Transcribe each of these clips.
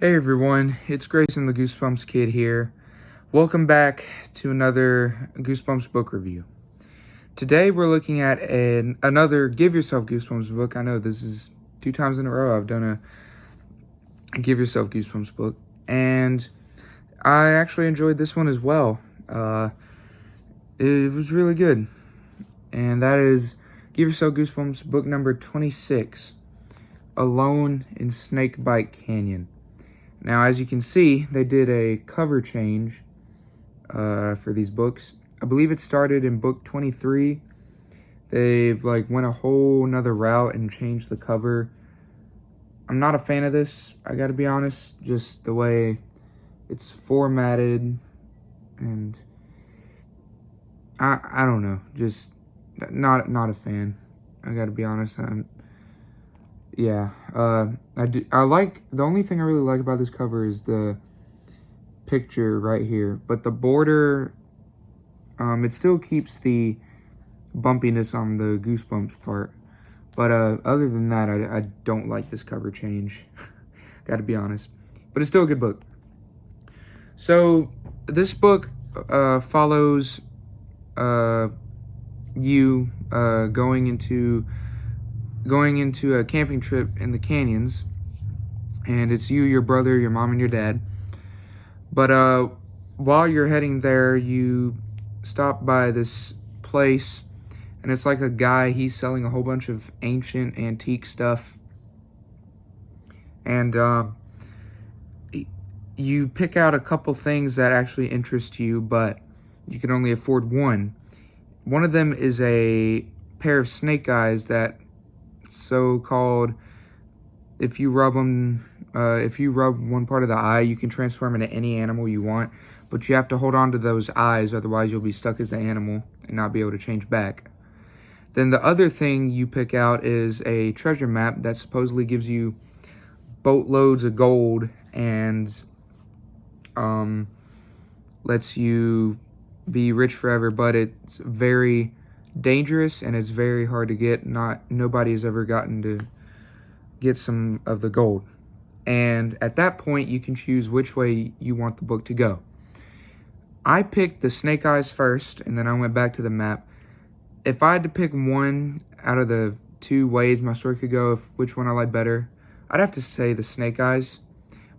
Hey everyone, it's Grayson the Goosebumps Kid here. Welcome back to another Goosebumps book review. Today we're looking at another Give Yourself Goosebumps book. I know this is 2 times in a row I've done a Give Yourself Goosebumps book, and I actually enjoyed this one as well. It was really good, and that is Give Yourself Goosebumps book number 26, Alone in Snakebite Canyon. Now, as you can see, they did a cover change for these books. I believe it started in book 23. They've went a whole nother route and changed the cover. I'm not a fan of this, I gotta be honest. Just the way it's formatted, and I don't know. Just not a fan. I gotta be honest. I like, the only thing I really like about this cover is the picture right here, but the border, it still keeps the bumpiness on the Goosebumps part, but other than that, I don't like this cover change. Gotta be honest, but it's still a good book. So this book follows you going into a camping trip in the canyons, and it's you, your brother, your mom, and your dad. But while you're heading there, you stop by this place, and it's like a guy. He's selling a whole bunch of ancient antique stuff, and you pick out a couple things that actually interest you, but you can only afford one. One of them is a pair of snake eyes that, so-called, if you rub one part of the eye, you can transform into any animal you want, but you have to hold on to those eyes, otherwise you'll be stuck as the animal and not be able to change back. Then the other thing you pick out is a treasure map that supposedly gives you boatloads of gold and lets you be rich forever, but it's very dangerous and it's very hard to get. Nobody has ever gotten to get some of the gold. And at that point, you can choose which way you want the book to go. I picked the snake eyes first, and then I went back to the map. If I had to pick one out of the two ways my story could go, which one I like better, I'd have to say the snake eyes.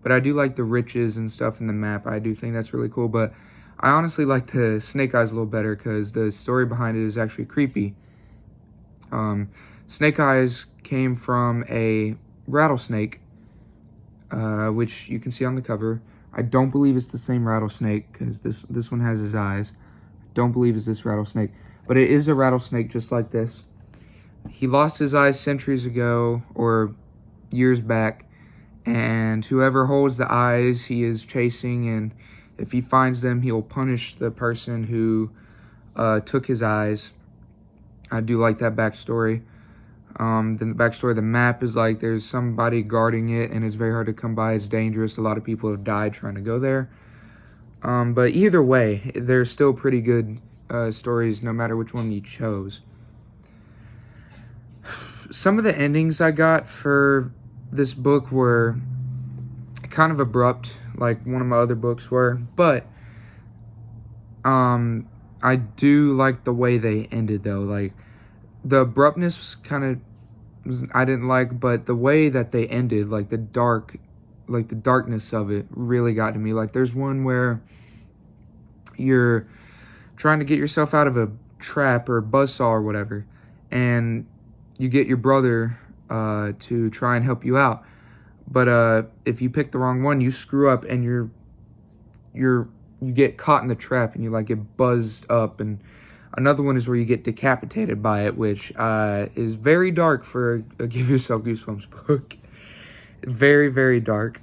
But I do like the riches and stuff in the map. I do think that's really cool, but I honestly like the snake eyes a little better because the story behind it is actually creepy. Snake eyes came from a rattlesnake, which you can see on the cover. I don't believe it's the same rattlesnake because this one has his eyes. I don't believe it's this rattlesnake, but it is a rattlesnake just like this. He lost his eyes centuries ago or years back, and whoever holds the eyes he is chasing, and if he finds them, he'll punish the person who took his eyes. I do like that backstory. Then the backstory of the map is there's somebody guarding it, and it's very hard to come by. It's dangerous. A lot of people have died trying to go there. But either way, they're still pretty good stories, no matter which one you chose. Some of the endings I got for this book were kind of abrupt, like one of my other books were, but I do like the way they ended though. The abruptness I didn't like, but the way that they ended, the darkness of it really got to me. There's one where you're trying to get yourself out of a trap or buzzsaw or whatever, and you get your brother to try and help you out. But if you pick the wrong one, you screw up and you get caught in the trap and you get buzzed up. And another one is where you get decapitated by it, which is very dark for a Give Yourself Goosebumps book. Very, very dark.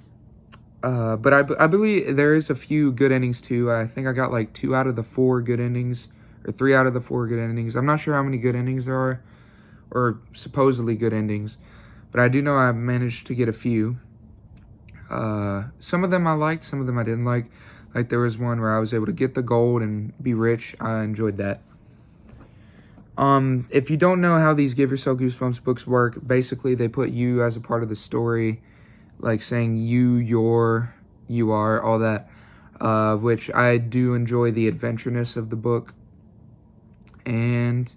But I believe there is a few good endings too. I think I got 2 out of the 4 good endings, or 3 out of the 4 good endings. I'm not sure how many good endings there are, or supposedly good endings, but I do know I managed to get a few. Some of them I liked, some of them I didn't like. There was one where I was able to get the gold and be rich. I enjoyed that. If you don't know how these Give Yourself Goosebumps books work, basically they put you as a part of the story. like saying you, your, you are, all that, which I do enjoy the adventureness of the book. And,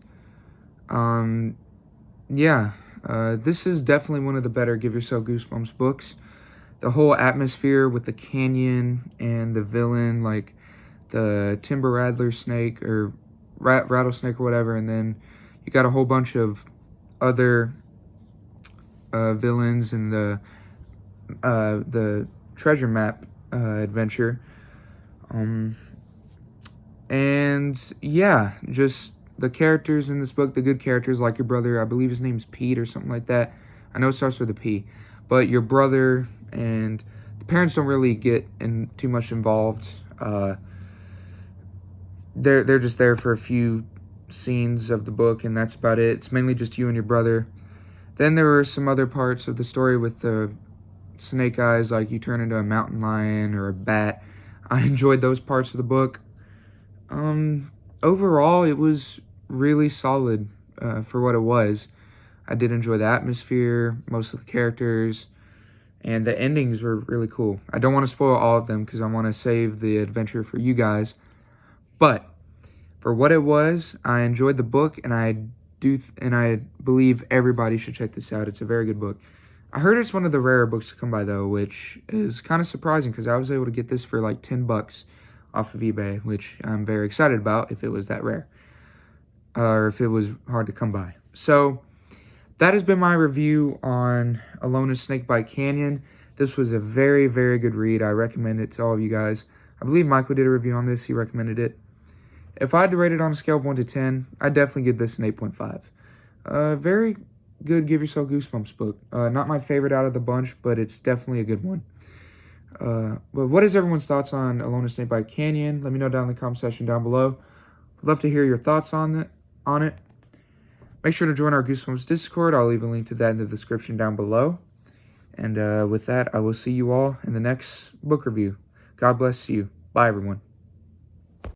yeah, this is definitely one of the better Give Yourself Goosebumps books. The whole atmosphere with the canyon and the villain, like the Timber Rattler snake or rattlesnake or whatever, and then you got a whole bunch of other villains in the treasure map adventure. And yeah, just the characters in this book, the good characters, like your brother, I believe his name's Pete or something like that. I know it starts with a P, but your brother and the parents don't really get in too much involved. They're just there for a few scenes of the book, and that's about it. It's mainly just you and your brother. Then there were some other parts of the story with the snake eyes, like you turn into a mountain lion or a bat. I enjoyed those parts of the book. Overall, it was really solid for what it was. I did enjoy the atmosphere, most of the characters, and the endings were really cool. I don't want to spoil all of them because I want to save the adventure for you guys. But for what it was, I enjoyed the book, and I believe everybody should check this out. It's a very good book. I heard it's one of the rarer books to come by, though, which is kind of surprising because I was able to get this for like $10 off of eBay, which I'm very excited about if it was that rare, or if it was hard to come by. So that has been my review on Alone in Snakebite Canyon. This was a very, very good read. I recommend it to all of you guys. I believe Michael did a review on this. He recommended it. If I had to rate it on a scale of 1 to 10, I'd definitely give this an 8.5. Very good Give Yourself Goosebumps book. Not my favorite out of the bunch, but it's definitely a good one. But what is everyone's thoughts on Alone in Snakebite Canyon? Let me know down in the comment section down below. I'd love to hear your thoughts on it. Make sure to join our Goosebumps Discord. I'll leave a link to that in the description down below. And with that, I will see you all in the next book review. God bless you. Bye, everyone.